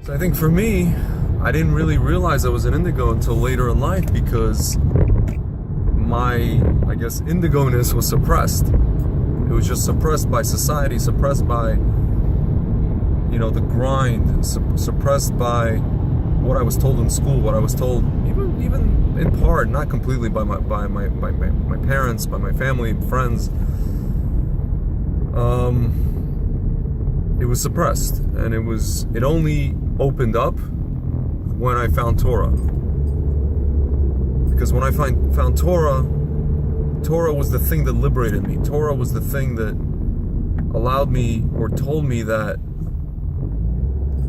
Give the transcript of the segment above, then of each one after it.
So I think for me, I didn't really realize I was an indigo until later in life because my, I guess, indigo-ness was suppressed. It was just suppressed by society, suppressed by, you know, the grind, suppressed by what I was told in school, what I was told, even in part, not completely, by my parents, by my family, friends. It was suppressed, and it only opened up when I found Torah. Because when I found Torah was the thing that liberated me. Torah was the thing that allowed me, or told me, that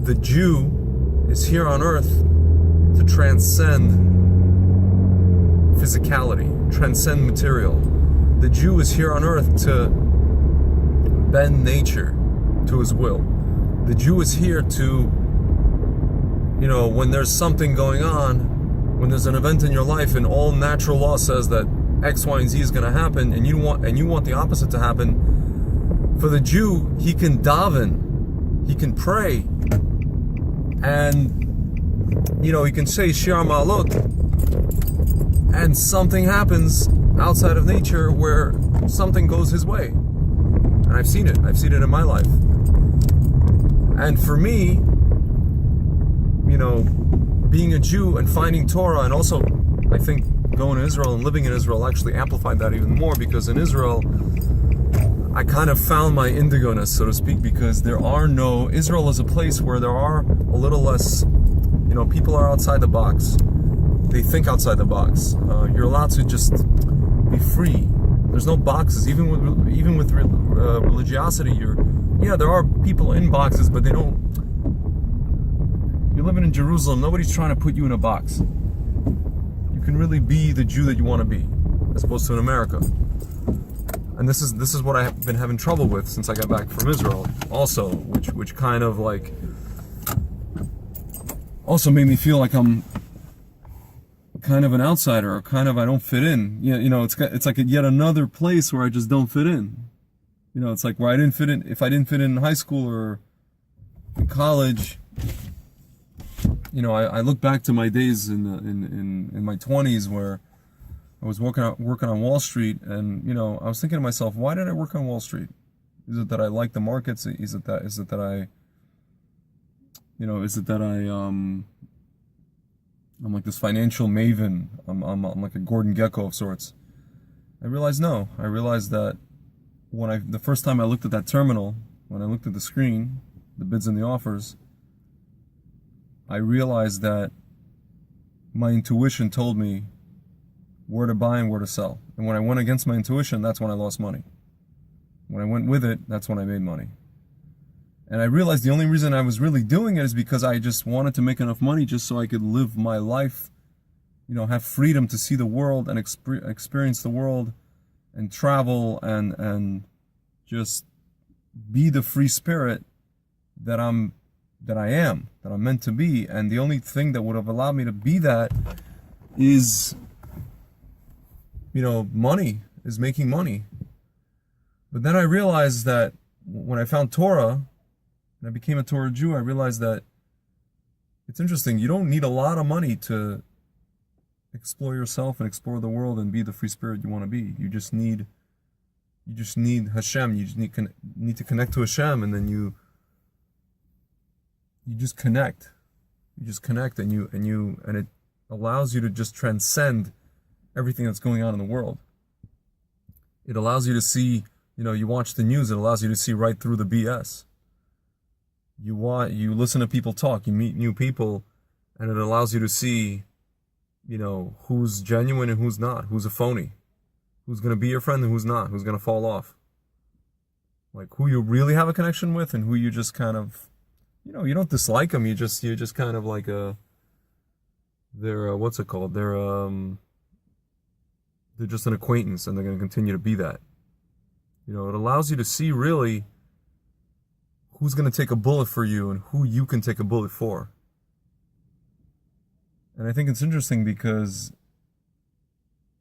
the Jew is here on earth to transcend physicality, transcend material. The Jew is here on earth to bend nature to his will. The Jew is here to, you know, when there's something going on, when there's an event in your life and all natural law says that X, Y, and Z is going to happen, and you want the opposite to happen, for the Jew, he can daven, he can pray, and, you know, he can say Shir Ma'alot, and something happens outside of nature where something goes his way. And I've seen it in my life. And for me, you know, being a Jew and finding Torah, and also I think going to Israel and living in Israel actually amplified that even more, because in Israel I kind of found my indigo-ness, so to speak, because Israel is a place where there are a little less, you know, people are outside the box. They think outside the box. You're allowed to just be free. There's no boxes, even with religiosity. There are people in boxes, but they don't. You're living in Jerusalem. Nobody's trying to put you in a box. You can really be the Jew that you want to be, as opposed to in America. And this is what I've been having trouble with since I got back from Israel. Also, which kind of like also made me feel like I'm kind of an outsider, or kind of I don't fit in. You know, it's like yet another place where I just don't fit in. You know, it's like where I didn't fit in. If I didn't fit in high school or in college, you know, I look back to my days in my 20s where I was working on Wall Street, and you know, I was thinking to myself, why did I work on Wall Street? Is it that I like the markets? Is it that I'm like this financial maven. I'm like a Gordon Gekko of sorts. I realized no. I realized that the first time I looked at that terminal, when I looked at the screen, the bids and the offers, I realized that my intuition told me where to buy and where to sell. And when I went against my intuition, that's when I lost money. When I went with it, that's when I made money. And I realized the only reason I was really doing it is because I just wanted to make enough money just so I could live my life, you know, have freedom to see the world and experience the world and travel and just be the free spirit that I am, that I'm meant to be. And the only thing that would have allowed me to be that is, you know, money, is making money. But then I realized that when I found Torah, and I became a Torah Jew, I realized that it's interesting. You don't need a lot of money to explore yourself and explore the world and be the free spirit you want to be. You just need Hashem. You just need to connect to Hashem, and then you just connect. You just connect, and it allows you to just transcend everything that's going on in the world. It allows you to see, you know, you watch the news, it allows you to see right through the BS. You listen to people talk, you meet new people, and it allows you to see, you know, who's genuine and who's not, who's a phony, who's going to be your friend and who's not, who's going to fall off. Like who you really have a connection with and who you just kind of, you know, you don't dislike them, you're just kind of like they're what's it called? They're just an acquaintance, and they're going to continue to be that. You know, it allows you to see really who's going to take a bullet for you and who you can take a bullet for. And I think it's interesting because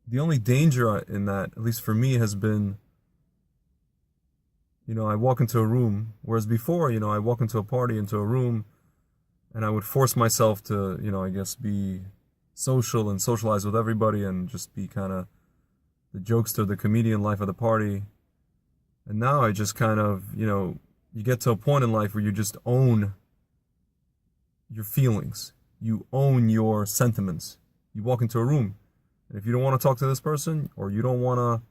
the only danger in that, at least for me, has been, you know, I walk into a room, whereas before, you know, I walk into a party, into a room, and I would force myself to, I guess be social and socialize with everybody and just be kind of the jokester, the comedian, life of the party. And now I just kind of, you get to a point in life where you just own your feelings. You own your sentiments. You walk into a room, and if you don't want to talk to this person, or you don't want to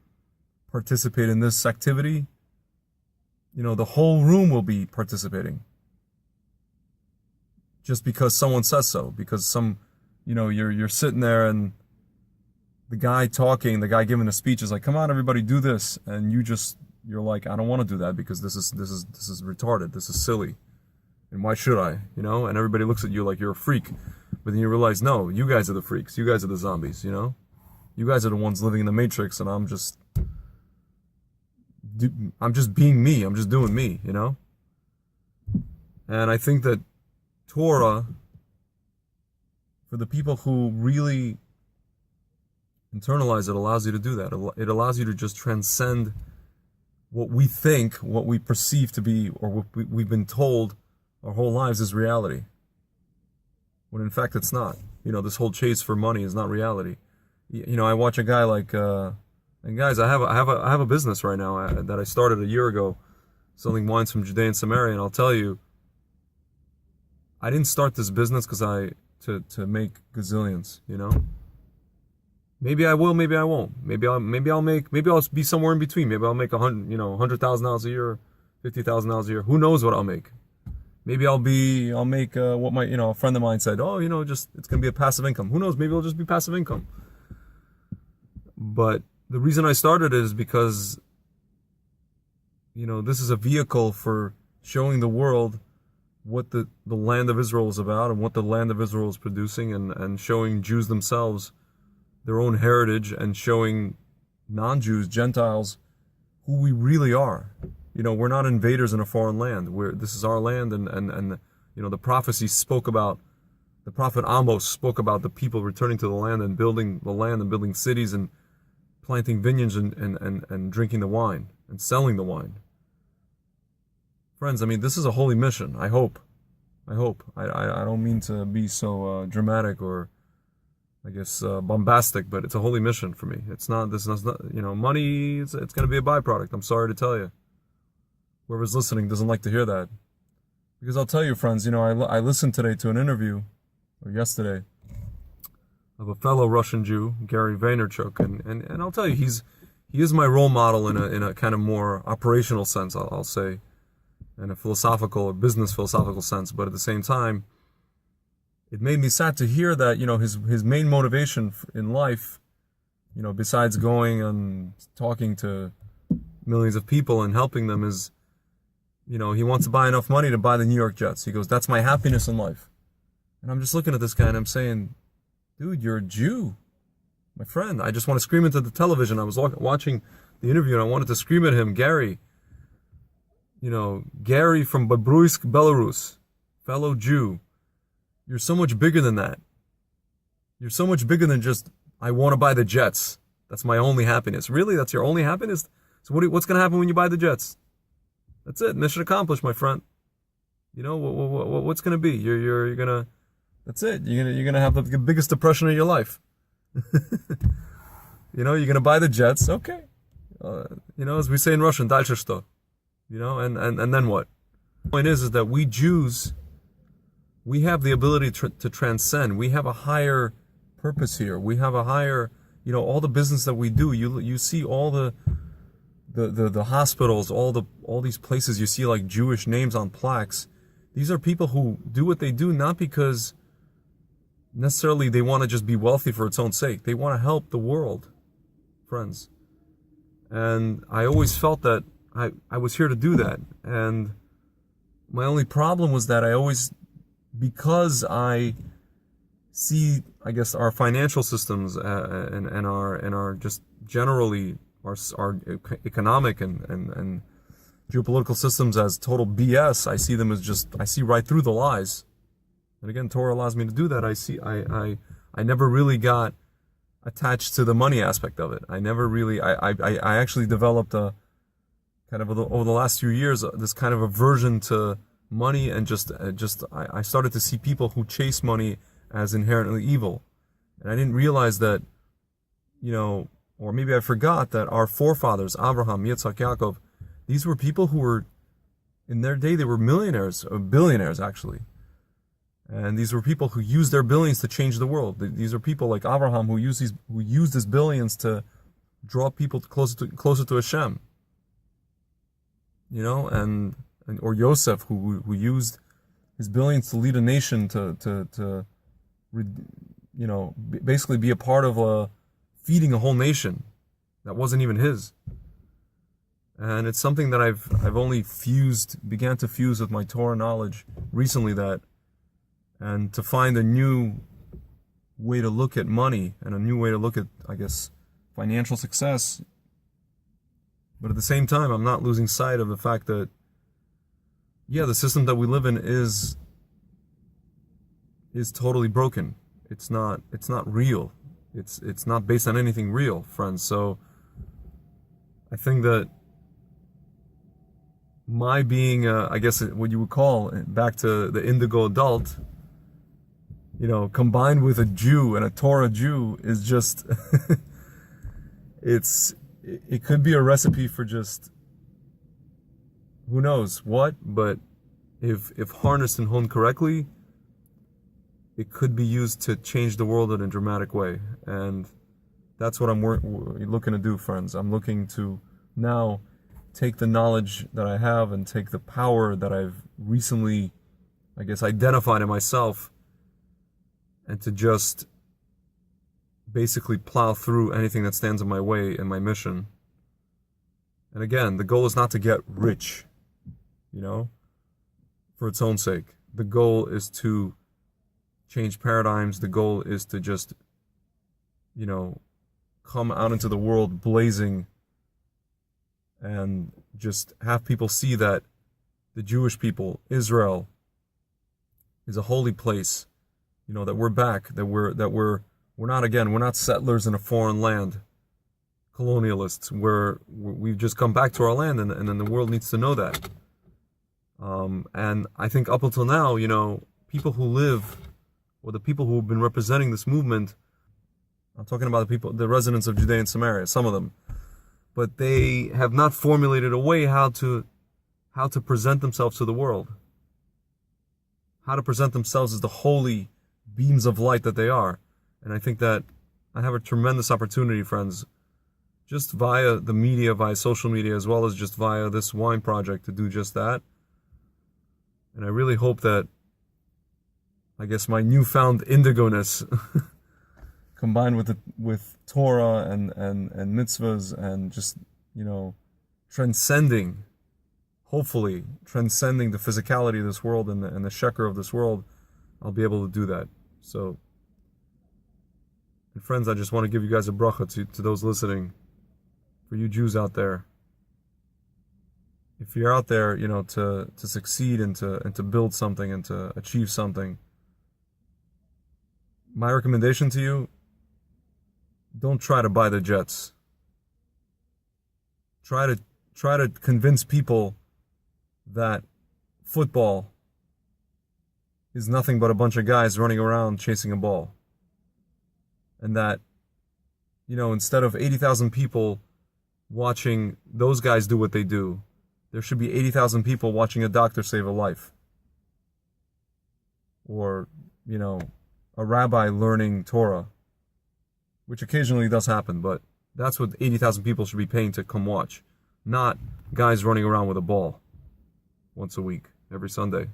participate in this activity, the whole room will be participating. Just because someone says so, because you're sitting there and the guy talking, the guy giving the speech is like, come on, everybody, do this. And you're like, I don't want to do that because this is retarded. This is silly. And why should I? And everybody looks at you like you're a freak. But then you realize, no, you guys are the freaks. You guys are the zombies, You guys are the ones living in the Matrix, and I'm just being me. I'm just doing me, And I think that Torah, for the people who really internalize it, allows you to do that. It allows you to just transcend what we think, what we perceive to be, or what we've been told our whole lives is reality. When in fact it's not. This whole chase for money is not reality. I watch a guy like, and guys, I have a business right now that I started a year ago, selling wines from Judea and Samaria, and I'll tell you, I didn't start this business because to make gazillions, Maybe I will, maybe I won't. Maybe I'll be somewhere in between. Maybe I'll make $100,000 a year, $50,000 a year. Who knows what I'll make? Maybe I'll make what my, a friend of mine said, it's going to be a passive income. Who knows? Maybe it'll just be passive income. But the reason I started it is because, this is a vehicle for showing the world what the land of Israel is about and what the land of Israel is producing, and showing Jews themselves their own heritage, and showing non-Jews, Gentiles, who we really are. We're not invaders in a foreign land. This is our land, and the prophecy spoke about, the prophet Amos spoke about the people returning to the land and building the land and building cities and planting vineyards and drinking the wine and selling the wine. Friends, this is a holy mission. I hope. I don't mean to be so dramatic or, I guess, bombastic, but it's a holy mission for me. This is not, money, it's going to be a byproduct. I'm sorry to tell you. Whoever's listening doesn't like to hear that. Because I'll tell you, friends, I listened today to an interview, or yesterday, of a fellow Russian Jew, Gary Vaynerchuk, and I'll tell you, he is my role model in a kind of more operational sense, I'll say, in a philosophical or business philosophical sense. But at the same time, it made me sad to hear that, his main motivation in life, besides going and talking to millions of people and helping them, is, he wants to buy enough money to buy the New York Jets. He goes, that's my happiness in life. And I'm just looking at this guy and I'm saying, dude, you're a Jew, my friend. I just want to scream into the television. I was watching the interview and I wanted to scream at him, Gary, Gary from Babruisk, Belarus, fellow Jew. You're so much bigger than that. You're so much bigger than just, I want to buy the Jets. That's my only happiness. Really? That's your only happiness? So what's going to happen when you buy the Jets? That's it. Mission accomplished, my friend. What's going to be? You're going to, that's it. You're going to have the biggest depression of your life. You're going to buy the Jets. Okay. As we say in Russian, дальше что? And then what? The point is that we Jews, we have the ability to transcend. We have a higher purpose here. We have a higher, all the business that we do. You see all the hospitals, all these places you see like Jewish names on plaques. These are people who do what they do not because necessarily they want to just be wealthy for its own sake. They want to help the world, friends. And I always felt that I was here to do that. And my only problem was that because I see, I guess, our financial systems and our just generally our economic and geopolitical systems as total BS. I see them as I see right through the lies. And again, Torah allows me to do that. I never really got attached to the money aspect of it. I never really, I actually developed a kind of over the last few years, this kind of aversion to money, and I started to see people who chase money as inherently evil. And I didn't realize that, or maybe I forgot that our forefathers, Abraham, Yitzhak, Yaakov, these were people who were, in their day, they were millionaires, or billionaires actually. And these were people who used their billions to change the world. These are people like Abraham who used his billions to draw people closer to Hashem. Or Yosef who used his billions to lead a nation to basically be a part of feeding a whole nation that wasn't even his. And it's something that I've only began to fuse with my Torah knowledge recently, and to find a new way to look at money and a new way to look at, I guess, financial success. But at the same time, I'm not losing sight of the fact that, the system that we live in is totally broken. It's not real. It's not based on anything real, friends. So I think that my being, I guess what you would call, back to the Indigo adult, combined with a Jew and a Torah Jew, is just, it could be a recipe for just, who knows what, but if harnessed and honed correctly, it could be used to change the world in a dramatic way. And that's what I'm looking to do, friends. I'm looking to now take the knowledge that I have and take the power that I've recently, I guess, identified in myself, and to just basically plow through anything that stands in my way in my mission. And again, the goal is not to get rich, for its own sake. The goal is to change paradigms. The goal is to just, come out into the world blazing and just have people see that the Jewish people, Israel, is a holy place. That we're back, that we're not settlers in a foreign land, colonialists, we've just come back to our land, and then the world needs to know that. And I think up until now, people who live, or the people who have been representing this movement, I'm talking about the residents of Judea and Samaria, some of them, but they have not formulated a way how to present themselves to the world, how to present themselves as the holy beams of light that they are. And I think that I have a tremendous opportunity, friends, just via the media, via social media, as well as just via this wine project, to do just that. And I really hope that, I guess, my newfound indigo-ness combined with Torah and mitzvahs, and just, hopefully transcending the physicality of this world and the sheker of this world, I'll be able to do that. So, and friends, I just want to give you guys a bracha to those listening, for you Jews out there. If you're out there, to succeed and to build something and to achieve something, my recommendation to you: don't try to buy the jets. Try to convince people that football is nothing but a bunch of guys running around chasing a ball. And that, instead of 80,000 people watching those guys do what they do, there should be 80,000 people watching a doctor save a life. Or, a rabbi learning Torah, which occasionally does happen, but that's what 80,000 people should be paying to come watch, not guys running around with a ball once a week, every Sunday.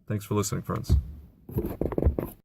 Thanks for listening, friends.